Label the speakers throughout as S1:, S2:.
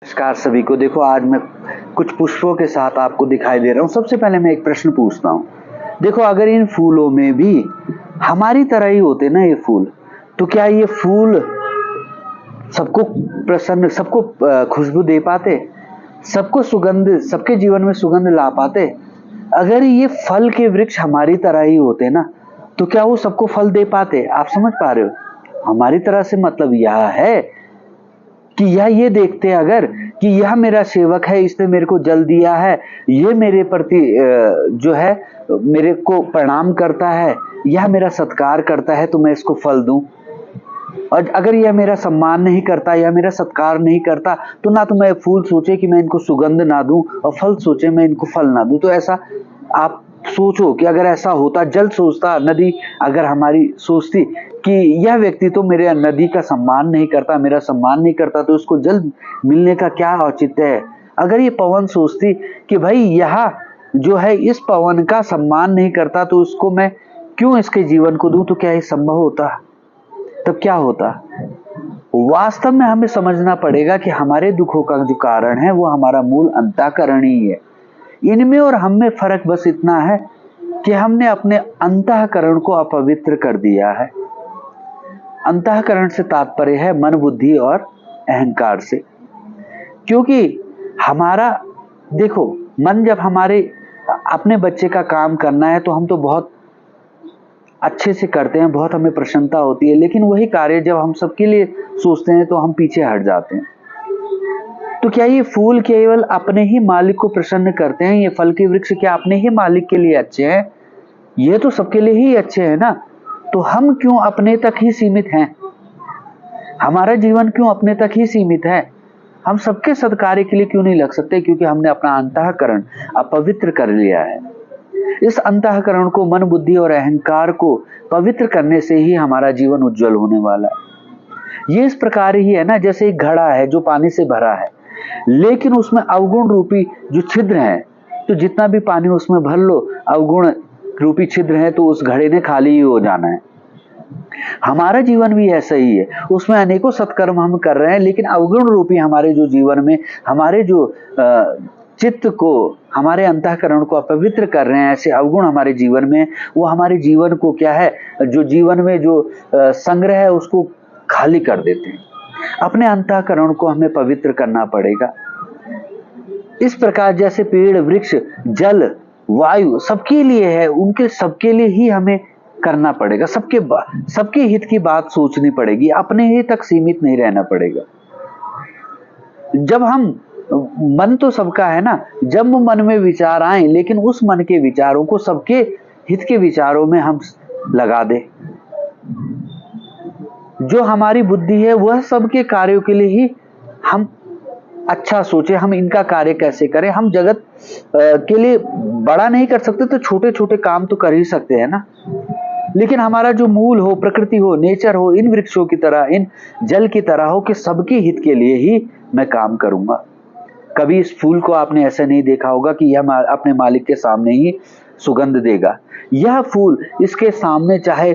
S1: नमस्कार सभी को। देखो, आज मैं कुछ पुष्पों के साथ आपको दिखाई दे रहा हूँ। सबसे पहले मैं एक प्रश्न पूछता हूँ। देखो, अगर इन फूलों में भी हमारी तरह ही होते ना ये फूल, तो क्या ये फूल सबको प्रसन्न, सबको खुशबू दे पाते, सबको सुगंध, सबके जीवन में सुगंध ला पाते? अगर ये फल के वृक्ष हमारी तरह ही होते ना, तो क्या वो सबको फल दे पाते? आप समझ पा रहे हो हमारी तरह से मतलब यह है कि यह ये देखते अगर कि यह मेरा सेवक है, इसने मेरे को जल दिया है, ये मेरे प्रति जो है मेरे को प्रणाम करता है, यह मेरा सत्कार करता है, तो मैं इसको फल दूं। और अगर यह मेरा सम्मान नहीं करता, यह मेरा सत्कार नहीं करता, तो ना तो मैं फूल सोचे कि मैं इनको सुगंध ना दूं, और फल सोचे मैं इनको फल ना दूं। तो ऐसा आप सोचो कि अगर ऐसा होता, जल सोचता, नदी अगर हमारी सोचती कि यह व्यक्ति तो मेरे नदी का सम्मान नहीं करता, मेरा सम्मान नहीं करता, तो उसको जल मिलने का क्या औचित्य है? अगर ये पवन सोचती कि भाई यह जो है इस पवन का सम्मान नहीं करता, तो उसको मैं क्यों इसके जीवन को दूं, तो क्या ये संभव होता? तब क्या होता? वास्तव में हमें समझना पड़ेगा कि हमारे दुखों का जो कारण है वो हमारा मूल अंतःकरण ही है। इनमें और हम में फर्क बस इतना है कि हमने अपने अंतःकरण को अपवित्र कर दिया है। अंतःकरण से तात्पर्य है मन, बुद्धि और अहंकार से। क्योंकि हमारा देखो, मन जब हमारे अपने बच्चे का काम करना है तो हम तो बहुत अच्छे से करते हैं, बहुत हमें प्रसन्नता होती है, लेकिन वही कार्य जब हम सबके लिए सोचते हैं तो हम पीछे हट जाते हैं। तो क्या ये फूल केवल अपने ही मालिक को प्रसन्न करते हैं? ये फल के वृक्ष क्या अपने ही मालिक के लिए अच्छे हैं? ये तो सबके लिए ही अच्छे हैं ना। तो हम क्यों अपने तक ही सीमित हैं? हमारा जीवन क्यों अपने तक ही सीमित है? हम सबके सत्कार्य के लिए क्यों नहीं लग सकते? क्योंकि हमने अपना अंतःकरण अपवित्र कर लिया है। इस अंतःकरण को, मन, बुद्धि और अहंकार को पवित्र करने से ही हमारा जीवन उज्जवल होने वाला है। ये इस प्रकार ही है ना, जैसे एक घड़ा है जो पानी से भरा है, लेकिन उसमें अवगुण रूपी जो छिद्र है, तो जितना भी पानी उसमें भर लो, अवगुण रूपी छिद्र है, तो उस घड़े ने खाली ही हो जाना है। हमारा जीवन भी ऐसा ही है। उसमें अनेकों सत्कर्म हम कर रहे हैं, लेकिन अवगुण रूपी हमारे जो जीवन में, हमारे जो चित्त को, हमारे अंतःकरण को अपवित्र कर रहे हैं, ऐसे अवगुण हमारे जीवन में, वो हमारे जीवन को क्या है, जो जीवन में जो संग्रह है उसको खाली कर देते हैं। अपने अंतःकरण को हमें पवित्र करना पड़ेगा। इस प्रकार जैसे पेड़, वृक्ष, जल, वायु सबके लिए है, उनके सबके लिए ही हमें करना पड़ेगा। सबके हित की बात सोचनी पड़ेगी, अपने ही तक सीमित नहीं रहना पड़ेगा। जब हम, मन तो सबका है ना, जब मन में विचार आए, लेकिन उस मन के विचारों को सबके हित के विचारों में हम लगा दे। जो हमारी बुद्धि है वह सबके कार्यों के लिए ही हम अच्छा सोचे, हम इनका कार्य कैसे करें। हम जगत के लिए बड़ा नहीं कर सकते, तो छोटे छोटे काम तो कर ही सकते हैं ना। लेकिन हमारा जो मूल हो, प्रकृति हो, नेचर हो, इन वृक्षों की तरह, इन जल की तरह हो कि सबके हित के लिए ही मैं काम करूंगा। कभी इस फूल को आपने ऐसा नहीं देखा होगा कि यह अपने मालिक के सामने ही सुगंध देगा। यह फूल, इसके सामने चाहे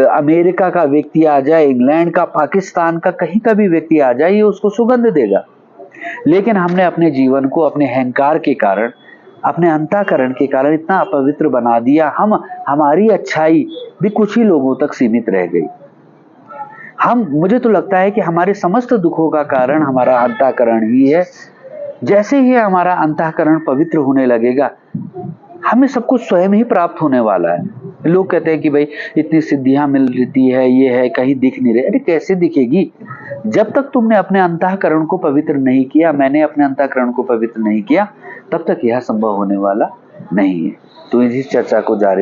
S1: अमेरिका का व्यक्ति आ जाए, इंग्लैंड का, पाकिस्तान का, कहीं का भी व्यक्ति आ जाए, ये उसको सुगंध देगा। लेकिन हमने अपने जीवन को अपने अहंकार के कारण, अपने अंतःकरण के कारण इतना अपवित्र बना दिया, हमारी अच्छाई भी कुछ ही लोगों तक सीमित रह गई। मुझे तो लगता है कि हमारे समस्त दुखों का कारण हमारा अंतःकरण ही है। जैसे ही हमारा अंतःकरण पवित्र होने लगेगा, हमें सब कुछ स्वयं ही प्राप्त होने वाला है। लोग कहते हैं कि भाई इतनी सिद्धियां मिल रही है, ये है, कहीं दिख नहीं रहे। अरे कैसे दिखेगी? जब तक तुमने अपने अंतःकरण को पवित्र नहीं किया, मैंने अपने अंतःकरण को पवित्र नहीं किया, तब तक यह संभव होने वाला नहीं है। तो इसी चर्चा को जारी